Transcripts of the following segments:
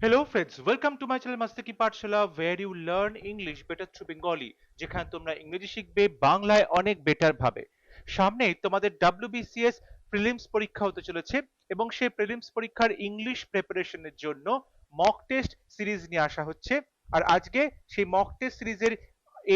Hello friends, welcome to my channel Mastaki Pathshala where you learn English better through Bengali যেখানে তোমরা ইংরেজি শিখবে বাংলায় অনেক বেটার ভাবে। সামনেই তোমাদের WBCS প্রিলিমস পরীক্ষা হতে চলেছে এবং সেই প্রিলিমস পরীক্ষার ইংলিশ প্রিপারেশনের জন্য মক টেস্ট সিরিজ নিয়ে আসা হচ্ছে। আর আজকে সেই মক টেস্ট সিরিজের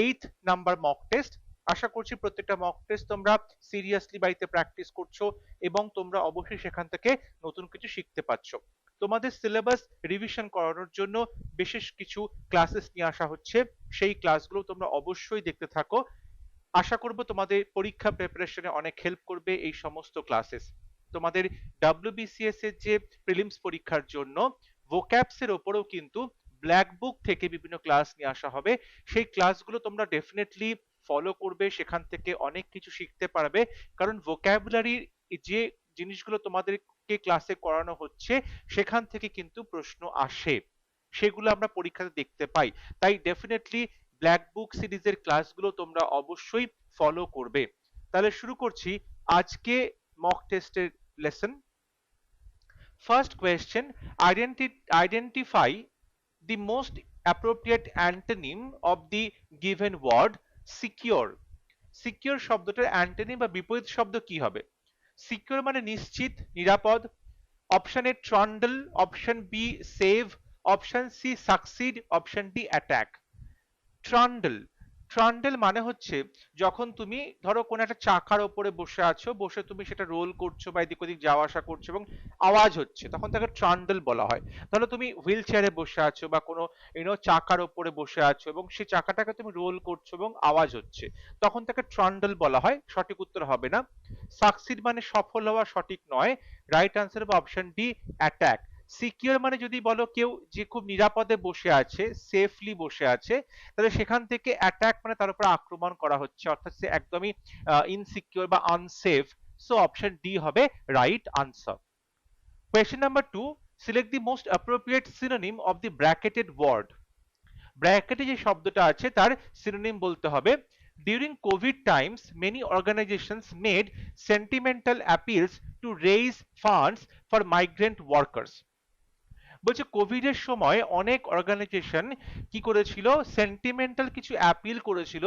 8th নাম্বার মক টেস্ট। আশা করছি প্রত্যেকটা মক টেস্ট তোমরা সিরিয়াসলি বাড়িতে প্র্যাকটিস করছো এবং তোমরা অবশ্যই সেখান থেকে নতুন কিছু শিখতে পারছো। তোমাদের সিলেবাস রিভিশন করানোর জন্য বিশেষ কিছু ক্লাসেস নিয়ে আসা হচ্ছে, সেই ক্লাসগুলো তোমরা অবশ্যই দেখতে থাকো। আশা করব তোমাদের পরীক্ষা প্রিপারেশনে অনেক হেল্প করবে এই সমস্ত ক্লাসেস। তোমাদের WBCS এর যে প্রিলিমস পরীক্ষার জন্য ভোক্যাবস এর ওপরেও কিন্তু ব্ল্যাক বুক থেকে বিভিন্ন ক্লাস নিয়ে আসা হবে। সেই ক্লাসগুলো তোমরা ডেফিনেটলি ফলো করবে, সেখান থেকে অনেক কিছু শিখতে পারবে। কারণ ভোক্যাবুলারির যে জিনিসগুলো তোমাদেরকে ক্লাসে করানো হচ্ছে সেখান থেকে কিন্তু প্রশ্ন আসে, সেগুলো আমরা পরীক্ষাতে দেখতে পাই। তাই ডেফিনেটলি ব্ল্যাক বুক সিরিজের ক্লাসগুলো তোমরা অবশ্যই ফলো করবে। তাহলে শুরু করছি আজকে মক টেস্টের lesson. First question, identify the most appropriate antonym of the given word secure. Secure শব্দটার অ্যান্টোনিম বা বিপরীত শব্দ কি হবে? সিকিউর মানে নিশ্চিত, নিরাপদ। Option A trundle, option B save, option C succeed, option D attack. Trundle, trundle মানে হচ্ছে যখন তুমি ধরো কোনো একটা চাকার ওপরে বসে আছো, বসে তুমি সেটা রোল করছো বা এদিক ওদিক যাওয়া আসা করছো এবং আওয়াজ হচ্ছে, তখন তাকে ট্রান্ডল বলা হয়। তাহলে তুমি হুইল চেয়ারে বসে আছো বা কোনো চাকার ওপরে বসে আছো এবং সেই চাকাটাকে তুমি রোল করছো এবং আওয়াজ হচ্ছে, তখন তাকে ট্রান্ডল বলা হয়। সঠিক উত্তর হবে না। সাকসিড মানে সফল হওয়া, সঠিক নয়। রাইট আনসার হবে অপশন ডি অ্যাটাক। সিকিউর মানে যদি বলো কেউ যে খুব নিরাপদে বসে আছে, সেফলি বসে আছে, তাহলে সেখান থেকে অ্যাটাক মানে তার উপর আক্রমণ করা হচ্ছে, অর্থাৎ সে একদমই ইনসিকিউর বা আনসেফ। সো অপশন ডি হবে right answer. Question number 2, select the most appropriate synonym of the bracketed word. ব্র্যাকেটে যে শব্দটা আছে তার সিনোনিম বলতে হবে। During Covid times many organisations made sentimental appeals to raise funds for migrant workers. বলছে Covid এর সময় অনেক অর্গানাইজেশন কি করেছিল, সেন্টিমেন্টাল কিছু অ্যাপিল করেছিল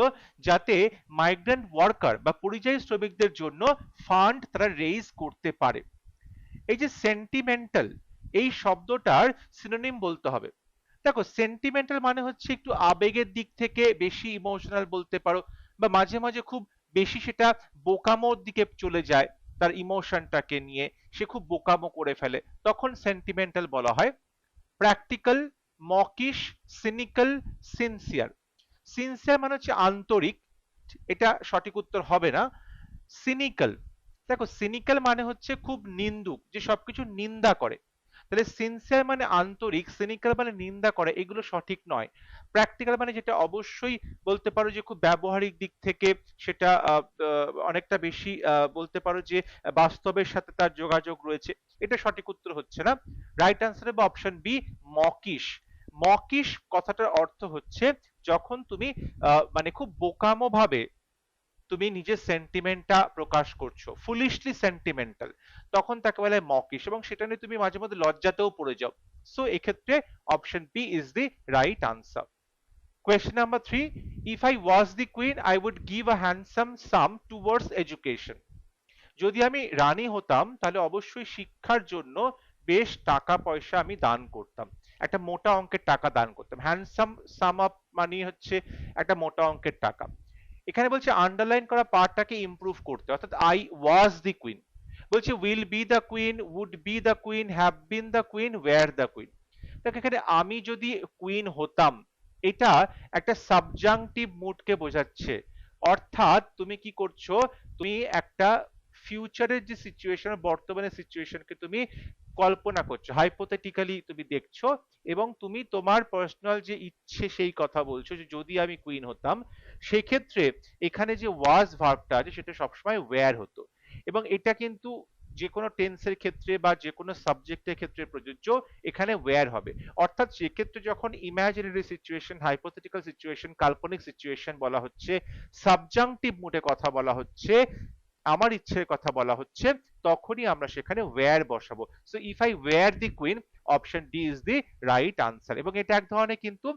যাতে মাইগ্রেন্ট ওয়ার্কার বা পরিযায়ী শ্রমিকদের জন্য ফান্ড তারা রেইজ করতে পারে। এই যে সেন্টিমেন্টাল, এই শব্দটার সিনোনিম বলতে হবে। দেখো সেন্টিমেন্টাল মানে হচ্ছে একটু আবেগের দিক থেকে বেশি ইমোশনাল বলতে পারো, বা মাঝে মাঝে খুব বেশি সেটা বোকামোর দিকে চলে যায়, তার ইমোশনটাকে নিয়ে সে খুব বোকামো করে ফেলে, তখন সেন্টিমেন্টাল বলা হয়। Practical, mawkish, cynical, sincere. Sincere মানে হচ্ছে আন্তরিক, এটা সঠিক উত্তর হবে না। সিনিক্যাল, দেখো সিনিক্যাল মানে হচ্ছে খুব নিন্দুক, যে সবকিছু নিন্দা করে। তাহলে সিনসিয়ার মানে আন্তরিক, সিনিক্যাল মানে নিন্দা করে, এগুলো সঠিক নয়। প্র্যাকটিক্যাল মানে যেটা অবশ্যই বলতে পারো যে খুব ব্যবহারিক দিক থেকে সেটা অনেকটা বেশি বলতে পারো যে বাস্তবের সাথে তার যোগাযোগ রয়েছে, এটা সঠিক উত্তর হচ্ছে না। রাইট আনসার হবে অপশন বি মকিশ। মকিশ কথাটার অর্থ হচ্ছে যখন তুমি মানে খুব বোকামো ভাবে তুমি নিজের সেন্টিমেন্টটা প্রকাশ করছো, ফুলিশলি সেন্টিমেন্টাল, তখন তাকে বলে মকিশ, এবং সেটা নিয়ে তুমি মাঝে মধ্যে লজ্জাতেও পড়ে যাও। সো এক্ষেত্রে option B is the right answer. Question number 3, if I was the queen I would give a handsome sum towards education. যদি আমি রানী হতাম তাহলে অবশ্যই শিক্ষার জন্য বেশ টাকা পয়সা আমি দান করতাম, একটা মোটা অঙ্কের টাকা দান করতাম। হ্যান্ডসাম সাম আপ মানে হচ্ছে একটা মোটা অঙ্কের টাকা। এখানে বলছে আন্ডারলাইন করা পার্টটাকে ইমপ্রুভ করতে, অর্থাৎ আই ওয়াজ দি কুইন। বলছে will be the queen, would be the queen, have been the queen, were the queen. দেখো এখানে আমি যদি কুইন হতাম, এটা একটা সাবজাংটিভ মুডকে বোঝাচ্ছে। অর্থাৎ তুমি কি করছো, তুমি একটা ফিউচারের যে সিচুয়েশন, বর্তমানের সিচুয়েশনকে তুমি কল্পনা করছো, হাইপোথেটিক্যালি তুমি দেখছো, এবং তুমি তোমার পার্সোনাল যে ইচ্ছে সেই কথা বলছো যে যদি আমি কুইন হতাম। সেই ক্ষেত্রে এখানে যে ওয়াজ ভার্বটা আছে সেটা সবসময় ওয়্যার হতো, এবং এটা কিন্তু যে কোনো টেন্সের ক্ষেত্রে বা যে কোনো সাবজেক্টের ক্ষেত্রে প্রযোজ্য, এখানে ওয়্যার হবে। অর্থাৎ সেক্ষেত্রে যখন ইমাজিনারি সিচুয়েশন, হাইপোথেটিক্যাল সিচুয়েশন, কাল্পনিক সিচুয়েশন বলা হচ্ছে, সাবজাংটিভ মুডে কথা বলা হচ্ছে, আমার ইচ্ছের কথা বলা হচ্ছে, তখনই আমরা সেখানে ওয়্যার বসাবো। So if I were the queen, option D is the right answer. এবং এটা এক ধরনের কিন্তু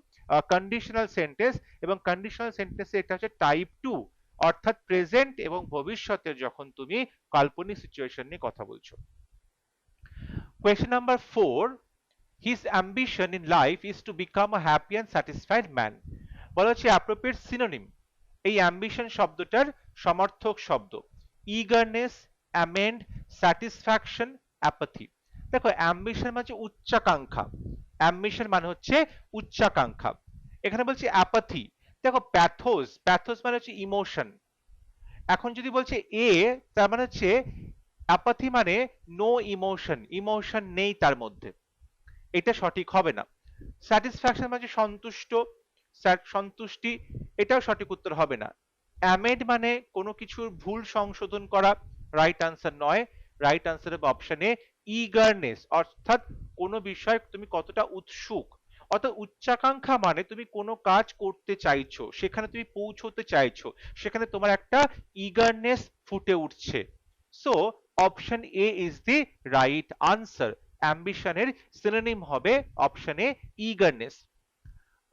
কন্ডিশনাল সেন্টেন্স, এবং কন্ডিশনাল সেন্টেন্সে এটা হচ্ছে টাইপ 2, অর্থাৎ প্রেজেন্ট এবং ভবিষ্যতের যখন তুমি কাল্পনিক সিচুয়েশন নিয়ে কথা বলছো। Question number 4, his ambition in life is to become a happy and satisfied man. বলা হচ্ছে অ্যাপ্রোপ্রিয়েট সিনোনিম, এই অ্যাম্বিশন শব্দটার সমার্থক শব্দ ইগারনেস, অ্যামেন্ড, স্যাটিসফ্যাকশন, অ্যাপাথি। দেখো অ্যাম্বিশন মানে উচ্চাকাঙ্ক্ষা, অ্যাম্বিশন মানে হচ্ছে উচ্চাকাঙ্ক্ষা। এখানে বলছি অ্যাপাথি, দেখো প্যাথোস, প্যাথোস মানে হচ্ছে ইমোশন। এখন যদি বলছে এ, তার মানে হচ্ছে অ্যাপাথি মানে নো ইমোশন, ইমোশন নেই তার মধ্যে, এটা সঠিক হবে না। স্যাটিসফ্যাকশন মানে সন্তুষ্ট, সন্তুষ্টি, এটাও সঠিক উত্তর হবে না। অ্যামেড মানে কোনো কিছুর ভুল সংশোধন করা, রাইট আনসার নয়। রাইট আনসার হবে অপশন এ ইগারনেস, অর্থাৎ কোনো বিষয় তুমি কতটা উৎসুক। অর্থাৎ উচ্চাকাঙ্ক্ষা মানে তুমি কোনো কাজ করতে চাইছো, সেখানে তুমি পৌঁছতে চাইছো, সেখানে তোমার একটা ইগারনেস ফুটে উঠছে। So option A is the right answer. অ্যাম্বিশনের সিনোনিম হবে option A eagerness.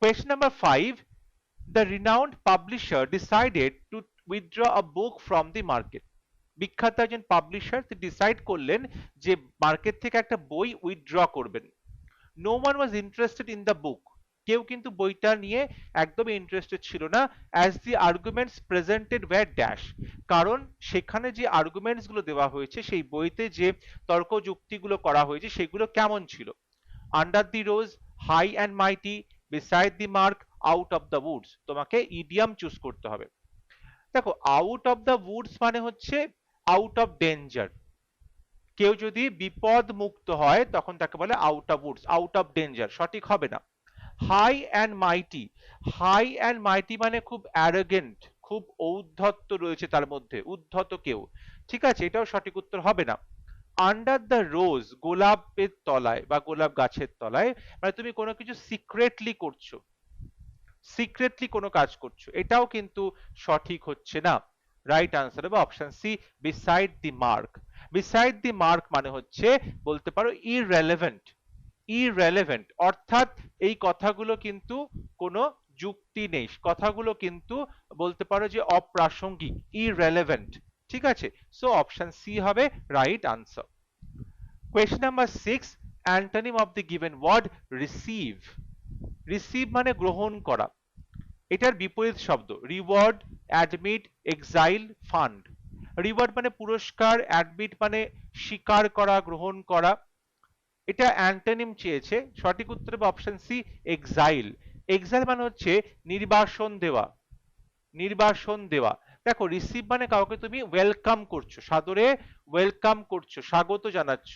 Question number 5, the renowned publisher decided to withdraw a book from the market. বিখ্যাত একজন পাবলিশার ডিসাইড করলেন যে মার্কেট থেকে একটা বই উইথড্র করবেন। No one was interested in the book, কেউ কিন্তু বইটা নিয়ে একদমই ইন্টারেস্টেড ছিল না। As the arguments presented were dash, কারণ সেখানে যে আর্গুমেন্টস গুলো দেওয়া হয়েছে, সেই বইতে যে তর্ক যুক্তিগুলো করা হয়েছে সেগুলো কেমন ছিল? Under the rose, high and mighty, beside the mark, out of the woods. তোমাকে ইডিয়াম চুজ করতে হবে। দেখো আউট অফ দ্য উডস মানে হচ্ছে আউট অফ ডেঞ্জার, কেউ যদি বিপদ মুক্ত হয় তখন তাকে বলে out of Woods, out of danger, সঠিক হবে না। হাই অ্যান্ড মাইটি, হাই অ্যান্ড মাইটি মানে খুব অ্যারোগেন্ট, খুব ঔদ্ধত্য রয়েছে তার মধ্যে, উদ্ধত কেউ, ঠিক আছে, এটাও সঠিক উত্তর হবে না। আন্ডার দ্য রোজ, গোলাপের তলায় বা গোলাপ গাছের তলায়, মানে তুমি কোনো কিছু সিক্রেটলি করছো, সিক্রেটলি কোনো কাজ করছো, এটাও কিন্তু সঠিক হচ্ছে না। রাইট আনসার হবে option C beside the mark. Beside the mark মানে হচ্ছে বলতে পারো ইররেলেভেন্ট, ইররেলেভেন্ট, অর্থাৎ এই কথাগুলো কিন্তু কোনো যুক্তি নেই, কথাগুলো কিন্তু বলতে পারো যে অপ্রাসঙ্গিক, ইররেলেভেন্ট, ঠিক আছে। সো অপশন সি হবে right answer. Question number 6, antonym of the given word receive. receive মানে গ্রহণ করা, এটার বিপরীত শব্দ reward, admit, exile, fund. Reward মানে পুরস্কার, অ্যাডমিট মানে স্বীকার করা, গ্রহণ করা। এটা অ্যান্টোনিম চেয়েছে, সঠিক উত্তর হবে অপশন সি এক্সাইল। এক্সাইল মানে হচ্ছে নির্বাসন দেওয়া, নির্বাসন দেওয়া। দেখো রিসিভ মানে কাউকে তুমি ওয়েলকাম করছো, সাদরে ওয়েলকাম করছো, স্বাগত জানাচ্ছ।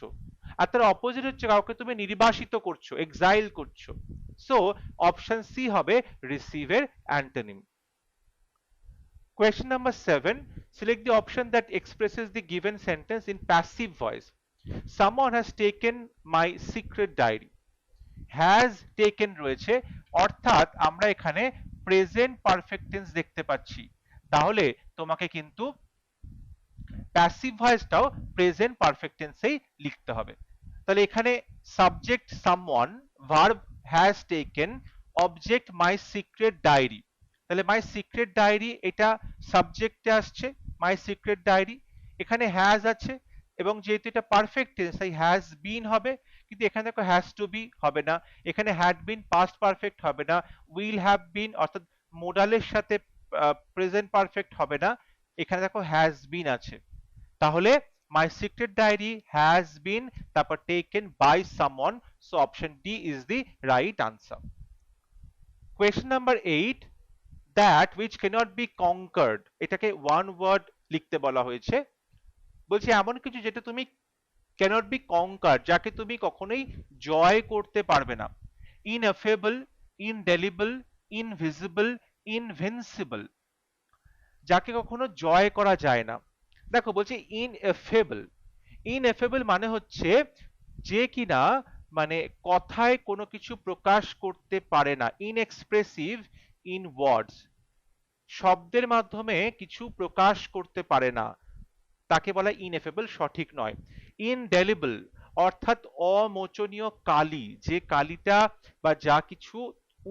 আর তার অপোজিট হচ্ছে কাউকে তুমি নির্বাসিত করছো, এক্সাইল করছো। সো অপশন সি হবে রিসিভের antonym. Question number 7, select the option that expresses the given sentence in passive voice. Someone has taken my secret diary. Has taken রয়েছে, অর্থাৎ আমরা এখানে প্রেজেন্ট পারফেক্ট টেন্স দেখতে পাচ্ছি, তাহলে তোমাকে কিন্তু প্যাসিভ ভয়েসটাও প্রেজেন্ট পারফেক্ট টেন্সেই লিখতে হবে। তাহলে এখানে subject someone, verb has taken, object my secret diary. তাহলে মাই সিক্রেট ডায়েরি এটা সাবজেক্টে আসছে, মাই সিক্রেট ডায়েরি, এখানে হ্যাজ আছে, এবং যেহেতু এটা পারফেক্ট টেন্স তাই হ্যাজ বিন হবে, কিন্তু এখানে দেখো হ্যাজ টু বি হবে না, এখানে হ্যাড বিন পাস্ট পারফেক্ট হবে না, উইল হ্যাভ বিন অর্থাৎ মোডালের সাথে প্রেজেন্ট পারফেক্ট হবে না, এখানে দেখো হ্যাজ বিন আছে। তাহলে my secret diary has been তারপর taken by someone, so option D is the right answer. Question number 8, that which cannot be conquered, এটাকে ওয়ান ওয়ার্ড লিখতে বলা হয়েছে। বলছি এমন কিছু যেটা তুমি cannot be conquered, যাকে তুমি কখনোই জয় করতে পারবে না। ineffable, indelible, invisible, invincible, যাকে কখনো জয় করা যায় না। দেখো বলছে ineffable, ineffable মানে হচ্ছে যে কিনা মানে কথায় কোনো কিছু প্রকাশ করতে পারে না, inexpressive in words, শব্দের মাধ্যমে কিছু প্রকাশ করতে পারে না, তাকে বলা ইনএফেবল, সঠিক নয়। ইনডেলিবল অর্থাৎ অমোচনীয় কালি, যে কালিটা বা যা কিছু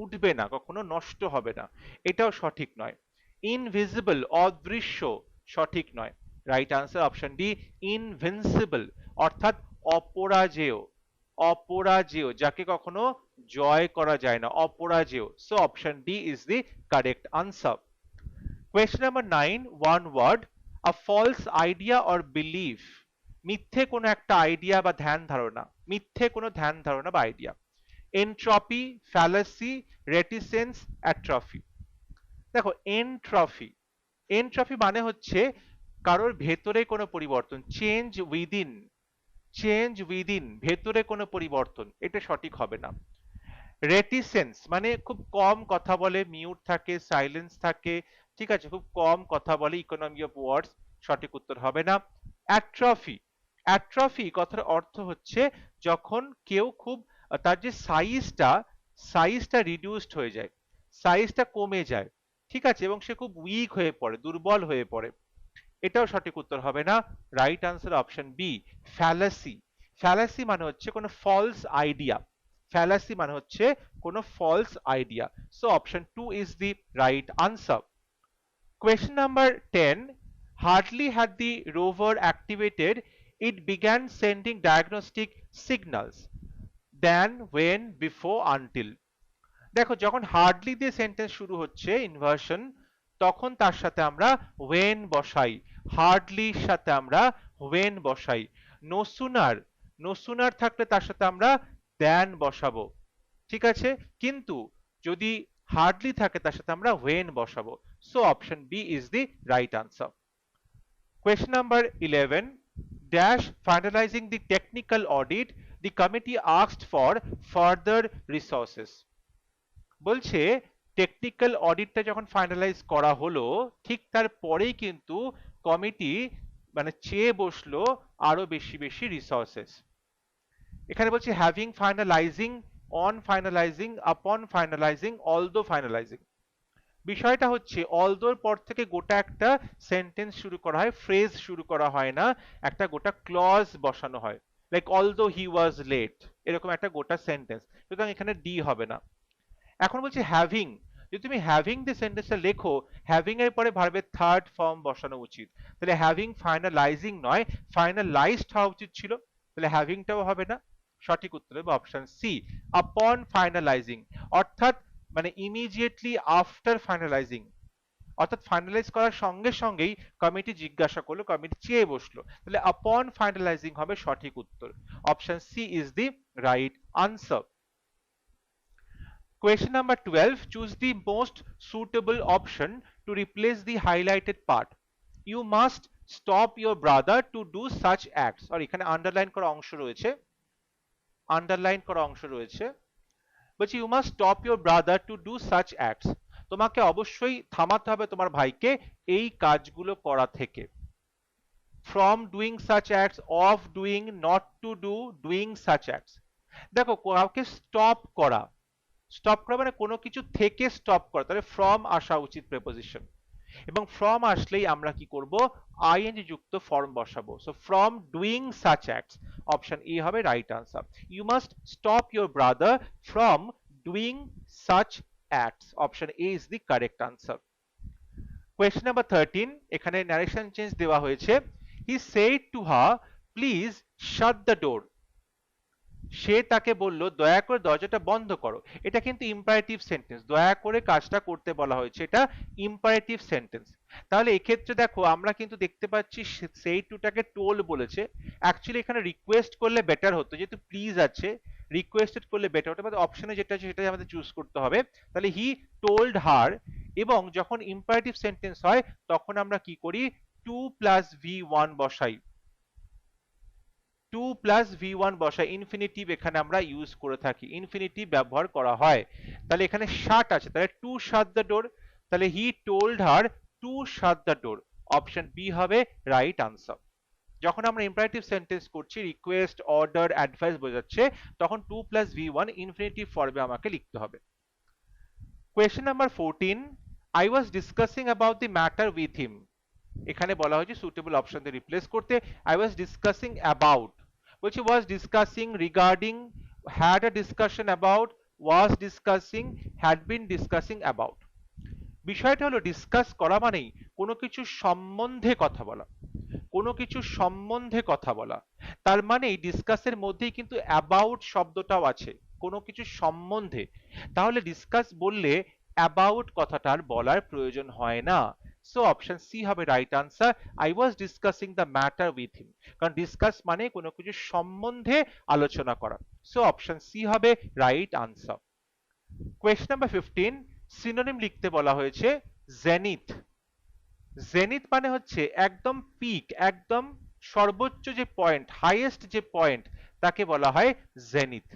উঠবে না, কখনো নষ্ট হবে না, এটাও সঠিক নয়। ইনভিজিবল অদৃশ্য, সঠিক নয়। Right answer option D invincible অর্থাৎ অপরাজেয়, অপরাজেয় যাকে কখনো জয় করা যায় না, অপরাজেয়। So option D is the correct answer. Question number 9, one word, a false idea or belief, মিথ্যে কোনো একটা আইডিয়া বা ধ্যান ধারণা, মিথ্যে কোনো ধ্যান ধারণা বা idea. Entropy, fallacy, reticence, atrophy. দেখো এনট্রফি, এনট্রফি মানে হচ্ছে কারোর ভেতরে কোনো পরিবর্তন, চেঞ্জ উইদিন, চেঞ্জ উইদিন, ভেতরে কোনো পরিবর্তন, এটা সঠিক হবে না। রেটিসেন্স মানে খুব কম কথা বলে, মিউট থাকে, সাইলেন্স থাকে, ঠিক আছে, খুব কম কথা বলে, ইকোনমি অফ ওয়ার্ডস, সঠিক উত্তর হবে না। অ্যাট্রফি, অ্যাট্রফি কথার অর্থ হচ্ছে যখন কেউ খুব তার যে সাইজটা, সাইজটা রিডিউসড হয়ে যায়, সাইজটা কমে যায়, ঠিক আছে, এবং সে খুব উইক হয়ে পড়ে, দুর্বল হয়ে পড়ে, এটাও সঠিক উত্তর হবে না। Right answer option B fallacy. Fallacy মানে হচ্ছে কোনো ফলস আইডিয়া, ফ্যালাসি মানে হচ্ছে কোনো false idea. So option 2 is the right answer. Question number 10, hardly had the rover activated, it began sending diagnostic signals, than, when, before, until। দেখো যখন hardly দিয়ে sentence শুরু হচ্ছে ইনভার্সন, তখন তার সাথে আমরা ওয়েন বসাই, হার্ডলির সাথে আমরা ওয়েন বসাই। নো সুনার, নো সুনার থাকলে তার সাথে আমরা দ্যান বসাবো, ঠিক আছে, কিন্তু যদি হার্ডলি থাকে তার সাথে আমরা ওয়েন বসাবো। So option B is the right answer. Question number 11, dash, finalizing the technical audit, the committee asked for further resources। বলছে টেকনিক্যাল অডিটটা যখন ফাইনালাইজ করা হলো, ঠিক তারপরেই কিন্তু কমিটি মানে চেয়ে বসলো আরো বেশি বেশি রিসোর্সেস। এখানে বলছে হ্যাভিং, ফাইনালাইজিং, অন ফাইনালাইজিং, আপন ফাইনালাইজিং, অলদো ফাইনালাইজিং। বিষয়টা হচ্ছে অলদোর পর থেকে গোটা একটা সেন্টেন্স শুরু করা হয়, ফ্রেজ শুরু করা হয় না, একটা গোটা ক্লজ বসানো হয়, like although he was late, এরকম একটা গোটা সেন্টেন্স, সুতরাং এখানে ডি হবে না। এখন বলছি হ্যাভিং, যদি তুমি হ্যাভিং দিয়ে সেন্টেন্সটা লেখো, হ্যাভিং এর পরে ভার্বের থার্ড ফর্ম বসানো উচিত, তাহলে হ্যাভিং ফাইনালাইজিং নয়, ফাইনালাইজড হওয়া উচিত ছিল, তাহলে হ্যাভিংটাও হবে না। সঠিক উত্তর হবে অপশন সি আপন ফাইনালাইজিং, অর্থাৎ মানে ইমিডিয়েটলি আফটার ফাইনালাইজিং, অর্থাৎ ফাইনালাইজ করার সঙ্গে সঙ্গেই কমিটি জিজ্ঞাসা করলো, কমিটি চেয়ে বসলো, তাহলে আপন ফাইনালাইজিং হবে সঠিক উত্তর। Option C is the right answer. Question number 12, choose the most suitable option to replace the highlighted part. You must stop your brother to do such acts, or এখানে আন্ডারলাইন করা অংশ রয়েছে, আন্ডারলাইন করা অংশ রয়েছে, বলছি you must stop your brother to do such acts, তোমাকে অবশ্যই থামাতে হবে তোমার ভাইকে এই কাজগুলো করা থেকে। From doing such acts, of doing, not to do, doing such acts। দেখো কাউকে স্টপ করা, স্টপ করা মানে কোনো কিছু থেকে স্টপ করা, তাহলে ফ্রম আসা উচিত প্রেপোজিশন, এবং ফ্রম আসলেই আমরা কি করব, আইএনজি যুক্ত ফর্ম বসাবো। So from doing such acts, option A হবে right answer. You must stop your brother from doing such acts, option A is the correct answer. Question number 13, এখানে ন্যারেশন চেঞ্জ দেওয়া হয়েছে। He said to her, please shut the door, সে তাকে বলল দয়া করে দরজাটা বন্ধ করো। এটা কিন্তু ইম্পারেটিভ সেন্টেন্স, দয়া করে কাজটা করতে বলা হয়েছে, এটা ইম্পারেটিভ সেন্টেন্স। তাহলে এক্ষেত্রে দেখো আমরা কিন্তু দেখতে পাচ্ছি সেই টুটাকে টোল বলেছে, অ্যাকচুয়ালি এখানে রিকোয়েস্ট করলে বেটার হতো, যেহেতু প্লিজ আছে, রিকোয়েস্টেড করলে বেটার হতো, অপশনে যেটা আছে সেটাই আমাদের চুজ করতে হবে। তাহলে হি টোল্ড হার, এবং যখন ইম্পারেটিভ সেন্টেন্স হয় তখন আমরা কি করি, টু প্লাস ভি ওয়ান বসাই, টু প্লাস ভি ওয়ান বসাই, ইনফিনিটিভ এখানে আমরা ইউজ করে থাকি, ইনফিনিটিভ ব্যবহার করা হয়। তাহলে এখানে শাট আছে, তাহলে টু শাট দ্য ডোর, তাহলে he told her to shut the door, option B হবে রাইট আনসার। যখন আমরা ইম্পারেটিভ সেন্টেন্স করছি, রিকোয়েস্ট, অর্ডার, অ্যাডভাইস বোঝাচ্ছে, তখন to plus V one infinitive ফর্মে আমাকে লিখতে হবে। Question number 14, I was discussing about the matter with him, এখানে বলা হয়েছে সুটেবল অপশন দিয়ে রিপ্লেস করতে। আই ওয়াজ ডিসকাসিং অ্যাবাউট, বলছি was discussing, regarding, had a discussion about, was discussing, had been discussing about. বিষয়টা হলো ডিসকাস করা মানেই কোনো কিছু সম্বন্ধে কথা বলা, কোনো কিছু সম্বন্ধে কথা বলা। তার মানে ডিসকাসের মধ্যেই কিন্তু অ্যাবাউট শব্দটাও আছে, কোনো কিছু সম্বন্ধে। তাহলে ডিসকাস বললে অ্যাবাউট কথাটার বলার প্রয়োজন হয় না। সো অপশন সি হবে right answer. I was discussing the matter with him, কারণ ডিসকাস মানে কোনো কিছু সম্বন্ধে আলোচনা করা। সো অপশন সি হবে right answer. Question number 15, synonym লিখতে বলা হয়েছে জেনিথ। জেনিথ মানে হচ্ছে একদম পিক, একদম সর্বোচ্চ যে পয়েন্ট, হাইয়েস্ট যে পয়েন্ট, তাকে বলা হয় zenith.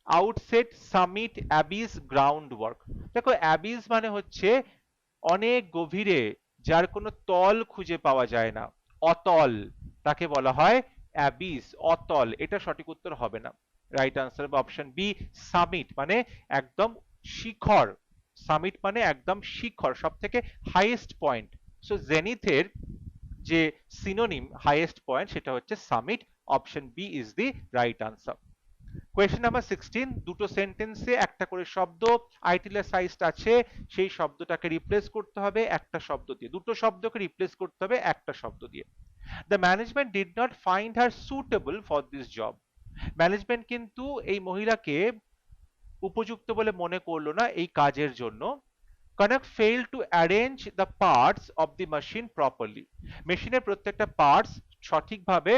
Outset, summit, Abyss, ground work. দেখো অ্যাবিস মানে হচ্ছে অনেক গভীরে, যার কোনো তল খুঁজে পাওয়া যায় না, অতল, তাকে বলা হয় অ্যাবিস, অতল। এটা সঠিক উত্তর হবে না। রাইট আনসার হবে অপশন বি, সামিট মানে একদম শিখর। সামিট মানে একদম শিখর, সব থেকে হাইয়েস্ট পয়েন্ট। সো জেনিথের যে সিনোনিম হাইয়েস্ট পয়েন্ট সেটা হচ্ছে summit. Option B is the right answer. Question number 16, দুটো সেন্টেন্সে একটা করে শব্দ আইটিলাসাইজড আছে, সেই শব্দটাকে রিপ্লেস করতে হবে একটা শব্দ দিয়ে, দুটো শব্দকে রিপ্লেস করতে হবে একটা শব্দ দিয়ে। The management did not find her suitable for this job. Management কিন্তু এই মহিলাকে উপযুক্ত বলে মনে করলো না এই কাজের জন্য। Kanak fail to arrange the parts of the machine properly. মেশিনের প্রত্যেকটা পার্টস সঠিকভাবে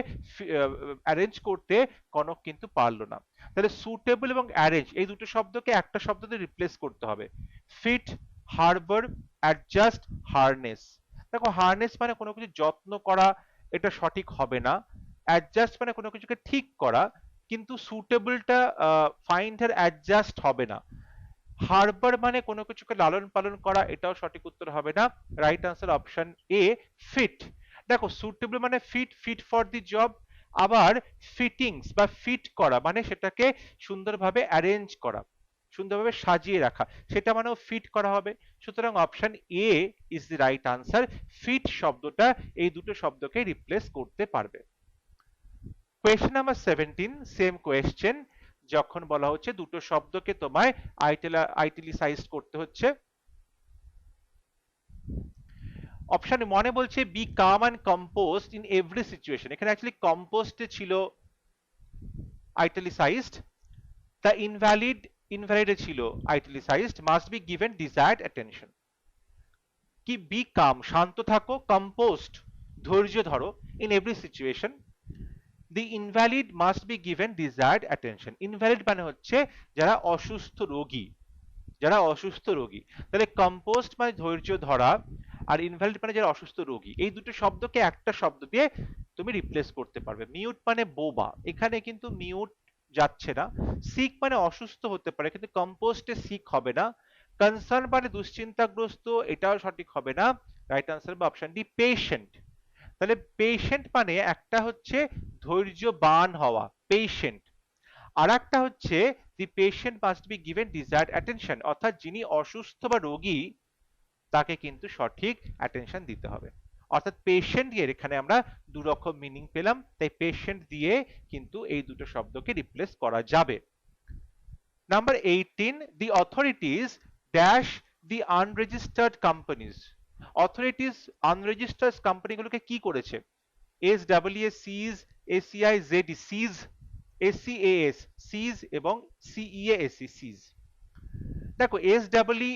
অ্যারেঞ্জ করতে কনক কিন্তু পারলো না। তাহলে সুটেবল এবং অ্যারেঞ্জ এই দুটো শব্দকে একটা শব্দ দিয়ে রিপ্লেস করতে হবে। Fit, harbour, adjust, harness. দেখো হারনেস মানে কোনো কিছু যত্ন করা, এটা সঠিক হবে না। অ্যাডজাস্ট মানে কোনো কিছুকে ঠিক করা, কিন্তু সুটেবলটা ফাইন্ড আর অ্যাডজাস্ট হবে না। হারবার মানে কোনো কিছুকে লালন পালন করা, এটাও সঠিক উত্তর হবে না। Right answer option A, fit. দেখো সুটেবল মানে fit, fit for the job. আবার ফিটিংস বা ফিট করা মানে সেটাকে সুন্দরভাবে অ্যারেঞ্জ করা, সুন্দরভাবে সাজিয়ে রাখা, সেটা মানেও ফিট করা হবে। সুতরাং option A is the right answer. Fit শব্দটা এই দুটো শব্দকে রিপ্লেস করতে পারবে। Question number 17, same question. যখন বলা হচ্ছে দুটো শব্দকে তোমায় আইটিলিসাইজ করতে হচ্ছে। অপশন মনে বলছে be calm and composed in every situation. এখানে অ্যাকচুয়ালি কম্পোস্টে ছিল আইটালিসাইজড, দ্য ইনভ্যালিড, ইনভ্যালিডে ছিল italicised, must be given desired attention. কি বি কাম শান্ত থাকো, কম্পোস্ট ধৈর্য ধরো, in every situation the invalid must be given desired attention. Invalid মানে হচ্ছে যারা অসুস্থ রোগী, যারা অসুস্থ রোগী। তাহলে কম্পোস্ট মানে ধৈর্য ধরা, আর ইনভ্যালিড মানে যারা অসুস্থ রোগী। এই দুটো শব্দকে একটা শব্দ দিয়ে তুমি রিপ্লেস করতে পারবে। মিউট মানে বোবা, এখানে কিন্তু মিউট যাচ্ছে না। সিক মানে অসুস্থ হতে পারে, কিন্তু কম্পোস্টে সিক হবে না। কনসার্ন মানে দুশ্চিন্তাগ্রস্ত, এটাও সঠিক হবে না। রাইট আনসার হবে অপশন ডি, পেশেন্ট। তাহলে পেশেন্ট মানে একটা হচ্ছে ধৈর্যবান হওয়া, পেশেন্ট। আর একটা হচ্ছে দি patient must be given desired attention, অর্থাৎ যিনি অসুস্থ বা রোগী তাকে কিন্তু সঠিক অ্যাটেনশন দিতে হবে। অর্থাৎ পেশেন্ট এর এখানে আমরা দু রকম মিনিং পেলাম, তাই পেশেন্ট দিয়ে কিন্তু এই দুটো শব্দকে রিপ্লেস করা যাবে। Number 18, the authorities dash the unregistered companies. Authorities unregistered কোম্পানিগুলোকে কি করেছে? S W A seize, SEI Z seize, SEAS seize এবং সিইএএসি সিজ। দেখো এস ডাব্লিউ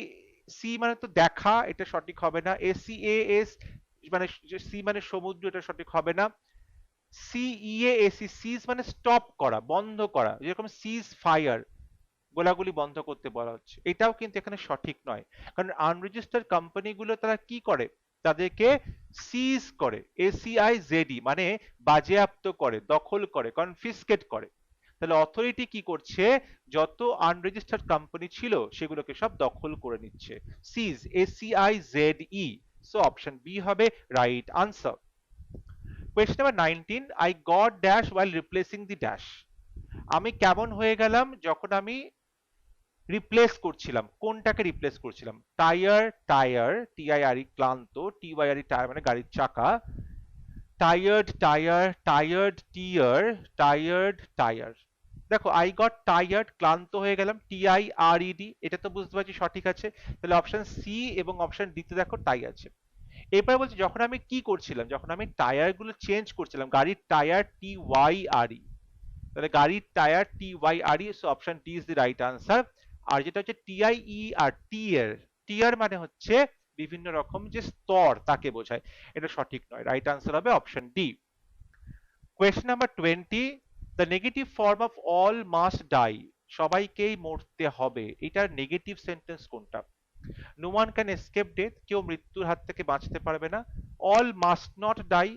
সি মানে তো দেখা, এটা সঠিক হবে না। এসিএএস মানে সি মানে সমুদ্র, এটা সঠিক হবে না। সিইএএসি সিজ মানে স্টপ করা, বন্ধ করা, যেরকম সিজ ফায়ার, গোলাগুলি বন্ধ করতে বলা হচ্ছে, এটাও কিন্তু এখানে সঠিক নয়। কারণ আনরেজিস্টার্ড কোম্পানিগুলো তারা কি করে? তাদেরকে সিজ করে, এসিআই জেডি মানে বাজেয়াপ্ত করে, দখল করে, কনফিসকেট করে। তাহলে অথরিটি কি করছে? যত আনরেজিস্টার্ড কোম্পানি ছিল সেগুলোকে সব দখল করে নিচ্ছে। সিজ, SEI Z E. So option B হবে right answer. Question number 19, I got dash while replacing the dash. আমি কেমন হয়ে গেলাম যখন আমি রিপ্লেস করছিলাম, কোনটাকে রিপ্লেস করছিলাম? টায়ার, টায়ার, টিআইআরই ক্লান্ত, টিওয়াইআরই টায়ার মানে গাড়ির চাকা, টায়ার্ড, টায়ার, টায়ার্ড, টিয়ার, টায়ার্ড, টায়ার। দেখো আই গট টায়ার্ড, ক্লান্ত হয়ে গেলাম, টিআইআরইডি, এটা তো বুঝতে পারছি সঠিক আছে। তাহলে অপশন সি এবং অপশন ডি তে দেখো তাই আছে। এরপরে বলছি যখন আমি কি করছিলাম, যখন আমি টায়ার গুলো চেঞ্জ করছিলাম, গাড়ির টায়ার, টিওয়াইআরই, তাহলে গাড়ির tyre, TYRE, so option D is the right answer. আর যেটা হচ্ছে টিআইই আর টিয়ার, টিয়ার মানে হচ্ছে বিভিন্ন রকম যে স্তর তাকে বোঝায়, এটা সঠিক নয়, রাইট আনসার হবে option D. Question number 20, the negative form of all must die, সবাইকেই মরতে হবে, এটার নেগেটিভ সেন্টেন্স কোনটা? No one can escape death, কেউ মৃত্যুর হাত থেকে বাঁচতে পারবে না। অল মাস্ট নট ডাই,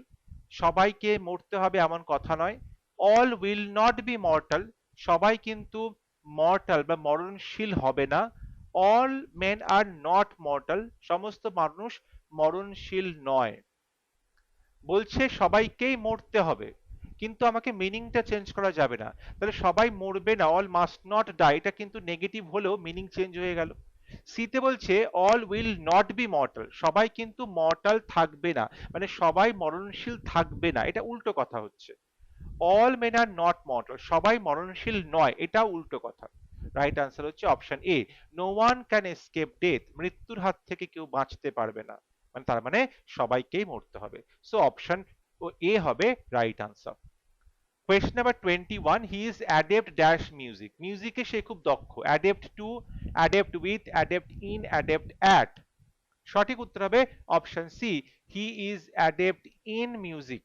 সবাইকে মরতে হবে এমন কথা নয়। All will not be mortal, সবাই কিন্তু মর্টাল বা মরণশীল হবে না। All men are not mortal, সমস্ত মানুষ মরণশীল নয়। বলছে সবাইকেই মরতে হবে, কিন্তু আমাকে মিনিংটা চেঞ্জ করা যাবে না, তাহলে সবাই মরবে না, অল মাস্ট নট ডাই, এটা কিন্তু নেগেটিভ হলেও মিনিং চেঞ্জ হয়ে গেল। সিতে বলছে all will not be mortal, সবাই কিন্তু মর্টাল থাকবে না, মানে সবাই মরণশীল থাকবে না, এটা উল্টো কথা হচ্ছে। All men are not mortal, সবাই মরণশীল নয়, এটা উল্টো কথা। রাইট আনসার হচ্ছে option A, no one can escape death, মৃত্যুর হাত থেকে কেউ বাঁচতে পারবে না, মানে তার মানে সবাইকেই মরতে হবে, সো অপশন এ হবে right answer. Question number 21, he is adept dash music, মিউজিকে সে খুব দক্ষ, adept to, adept with, adept in, adept at. সঠিক উত্তর হবে option C, he is adept in music,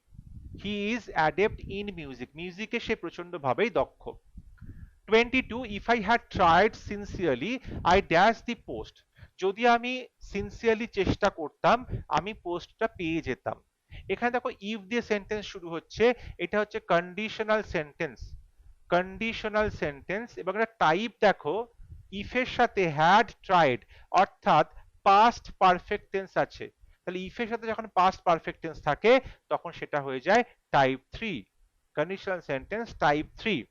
he is adept in music, মিউজিকে সে প্রচন্ড ভাবেই দক্ষ। 22, if I had tried sincerely I dash the post, যদি আমি সিনসিয়ারলি চেষ্টা করতাম আমি পোস্টটা পেয়ে যেতাম। এখানে দেখো ইফ দিয়ে সেন্টেন্স শুরু হচ্ছে, এটা হচ্ছে কন্ডিশনাল সেন্টেন্স, কন্ডিশনাল সেন্টেন্স, এবং এটা টাইপ দেখো ইফের সাথে হ্যাড ট্রাইড, অর্থাৎ পাস্ট পারফেক্ট টেন্স আছে, তাহলে ইফের সাথে যখন পাস্ট পারফেক্ট টেন্স থাকে তখন সেটা হয়ে যায় টাইপ 3, কন্ডিশনাল সেন্টেন্স টাইপ 3।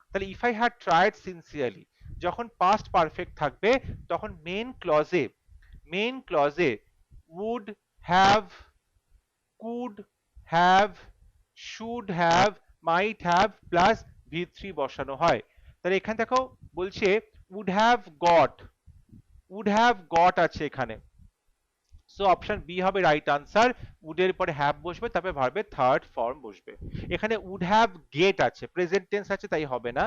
তাহলে if I had tried sincerely, যখন পাস্ট পারফেক্ট থাকবে তখন মেন ক্লজে would have, could have, should have, might have plus v3 বসানো হয়। তাহলে এখানে দেখো বলছে would have got আছে এখানে, সো অপশন বি হবে রাইট আনসার। উড এর পরে হ্যাভ বসবে, তারপরে ভার্বের থার্ড ফর্ম বসবে। এখানে উড হ্যাভ গেট আছে, প্রেজেন্ট টেন্স আছে তাই হবে না।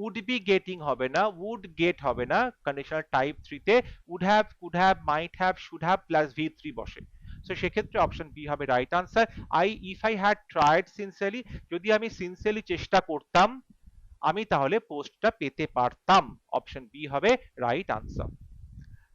উড বি গেটিং হবে না, উড গেট হবে না, কন্ডিশনাল টাইপ 3 তে would have, could have, might have, should have plus v3 বসে। সো সেক্ষেত্রে অপশন বি হবে right answer. If I had tried sincerely, যদি আমি সিনসিয়ারলি চেষ্টা করতাম আমি তাহলে পোস্টটা পেতে পারতাম, অপশন বি হবে রাইট আনসার।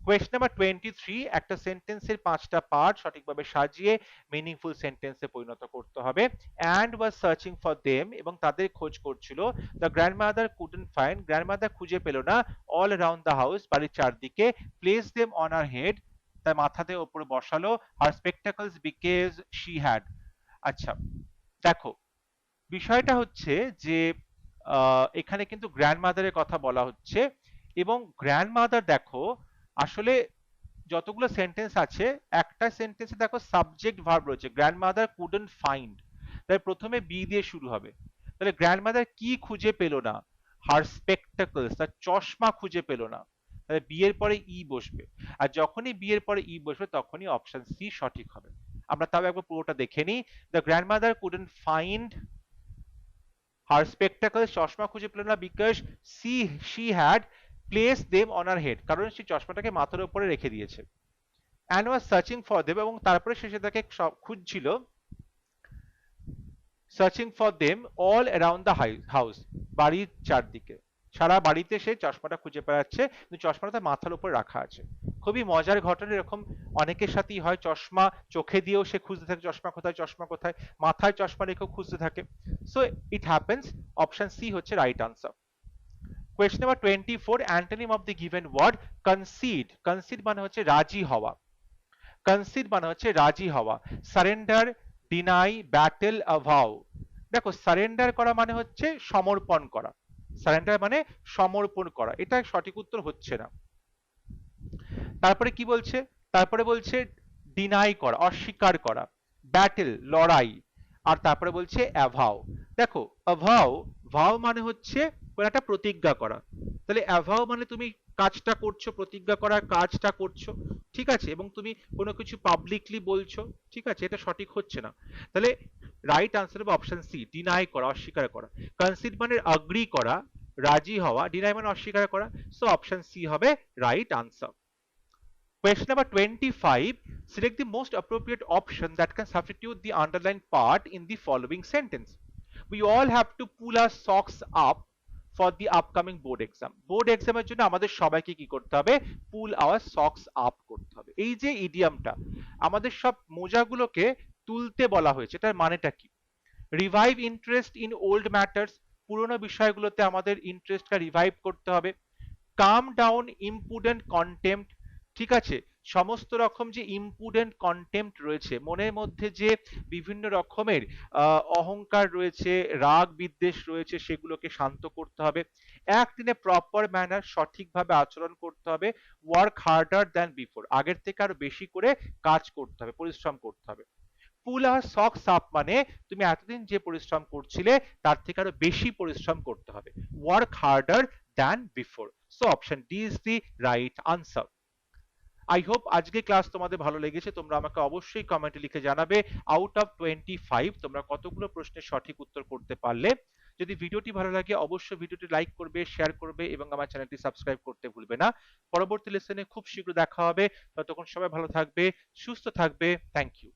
কোয়েশ্চন নাম্বার 23, একটা সেন্টেন্সের 5টা পার্ট সঠিকভাবে সাজিয়ে মিনিংফুল সেন্টেন্সে পরিণত করতে হবে। And was searching for them, এবং তাদের খোঁজ করছিল। The grandmother couldn't find, grandmother খুঁজে পেল না। অল অ্যারাউন্ড দ্য হাউস, বাড়ির চারদিকে। Place them on her head, তার মাথাতে ওপরে বসালো। হার স্পেকটাকলস বিকজ শি হ্যাড। আচ্ছা দেখো বিষয়টা হচ্ছে যে এখানে কিন্তু গ্র্যান্ডমাদারের কথা বলা হচ্ছে, এবং গ্র্যান্ডমাদার দেখো আসলে যতগুলো সেন্টেন্স আছে একটা সেন্টেন্সে দেখো সাবজেক্ট ভার্ব রয়েছে, গ্র্যান্ডমাদার কুডন্ট ফাইন্ড, তাই প্রথমে বি দিয়ে শুরু হবে। তাহলে গ্র্যান্ডমাদার কি খুঁজে পেল না? হার স্পেকটাকলস, তার চশমা খুঁজে পেল না, তাহলে বি এর পরে ই বসবে, আর যখনই বি এর পরে ই বসবে তখনই অপশন সি সঠিক হবে। আমরা তাও একবার পুরোটা দেখে নিই। The grandmother couldn't find her spectacles, চশমা খুঁজে পেল না, because she had place them on her head, কারণ সে চশমাটাকে মাথার উপরে রেখে দিয়েছে। And was searching for them, এবং তারপরে শেষে তাকে খুঁজছিল, searching for them all around the house, বাড়ির চারদিকে, সারা বাড়িতে সে চশমাটা খুঁজে বেড়াচ্ছে, কিন্তু চশমাটা তার মাথার উপর রাখা আছে। খুবই মজার ঘটনা, এরকম অনেকের সাথেই হয়, চশমা চোখে দিয়েও সে খুঁজতে থাকে চশমা কোথায়, চশমা কোথায়, মাথায় চশমা রেখেও খুঁজতে থাকে। So it happens, option C হচ্ছে right answer. Question number 24, antonym of the given word concede, concede মানে হচ্ছে রাজি হওয়া, কনসিড মানে হচ্ছে রাজি হওয়া। Surrender, deny, battle, avow. দেখো সারেন্ডার করা মানে হচ্ছে সমর্পণ করা, সারেন্ডার মানে সমর্পণ করা, এটা সঠিক উত্তর হচ্ছে না। তারপরে কি বলছে, তারপরে বলছে ডিনাই করা, অস্বীকার করা, ব্যাটেল লড়াই, আর তারপরে বলছে অ্যাভাও। দেখো অ্যাভাও, ভাও মানে হচ্ছে কোন একটা প্রতিজ্ঞা করা, তাহলে অ্যাভাও মানে তুমি কাজটা করছো, প্রতিজ্ঞা করার কাজটা করছো, ঠিক আছে, এবং তুমি কোনো কিছু পাবলিকলি বলছো, ঠিক আছে, এটা সঠিক হচ্ছে না। তাহলে রাইট আনসার হবে অপশন সি, ডিনাই করা, অস্বীকার করা। কনসিড মানে অ্যাগ্রি করা, রাজি হওয়া, ডিনাই মানে অস্বীকার করা, সো অপশন সি হবে right answer. Question number 25. Select the most appropriate option that can substitute the underlined part in the following sentence. We all have to pull our socks up for the upcoming board exam. Board exam এর জন্য আমাদের সবাইকে কি করতে হবে? Pull our socks up করতে হবে। এই যে ইডিয়ামটা, আমাদের সব মোজাগুলোকে তুলতে বলা হয়েছে, এটার মানেটা কি? Revive interest in old matters, পুরোনো বিষয়গুলোতে আমাদের ইন্টারেস্টটা রিভাইভ করতে হবে। কাম ডাউন ইম্পুডেন্ট কন্টেম্প্ট, ঠিক আছে, সমস্ত রকম যে ইম্পুডেন্ট কন্টেম্প্ট রয়েছে, মনের মধ্যে যে বিভিন্ন রকমের অহংকার রয়েছে, রাগ বিদ্বেষ রয়েছে, সেগুলোকে শান্ত করতে হবে। Act in a proper manner, সঠিকভাবে আচরণ করতে হবে। ওয়ার্ক হার্ডার দ্যান বিফোর, আগের থেকে আরো বেশি করে কাজ করতে হবে, পরিশ্রম করতে হবে। পুল আর সক্স আপ মানে তুমি এতদিন যে পরিশ্রম করছিলে তার থেকে আরো বেশি পরিশ্রম করতে হবে। Work harder than before, so option D is the right answer. I hope আজকে ক্লাস তোমাদের ভালো লেগেছে। তোমরা আমাকে অবশ্যই কমেন্টে লিখে জানাবে আউট অফ 25 তোমরা কতগুলো প্রশ্নের সঠিক উত্তর করতে পারলে। যদি ভিডিওটি ভালো লাগে অবশ্যই ভিডিওটি লাইক করবে, শেয়ার করবে এবং আমার চ্যানেলটি সাবস্ক্রাইব করতে ভুলবে না। পরবর্তী লেসনে খুব শীঘ্র দেখা হবে, ততক্ষণ সবাই ভালো থাকবে, সুস্থ থাকবে। Thank you.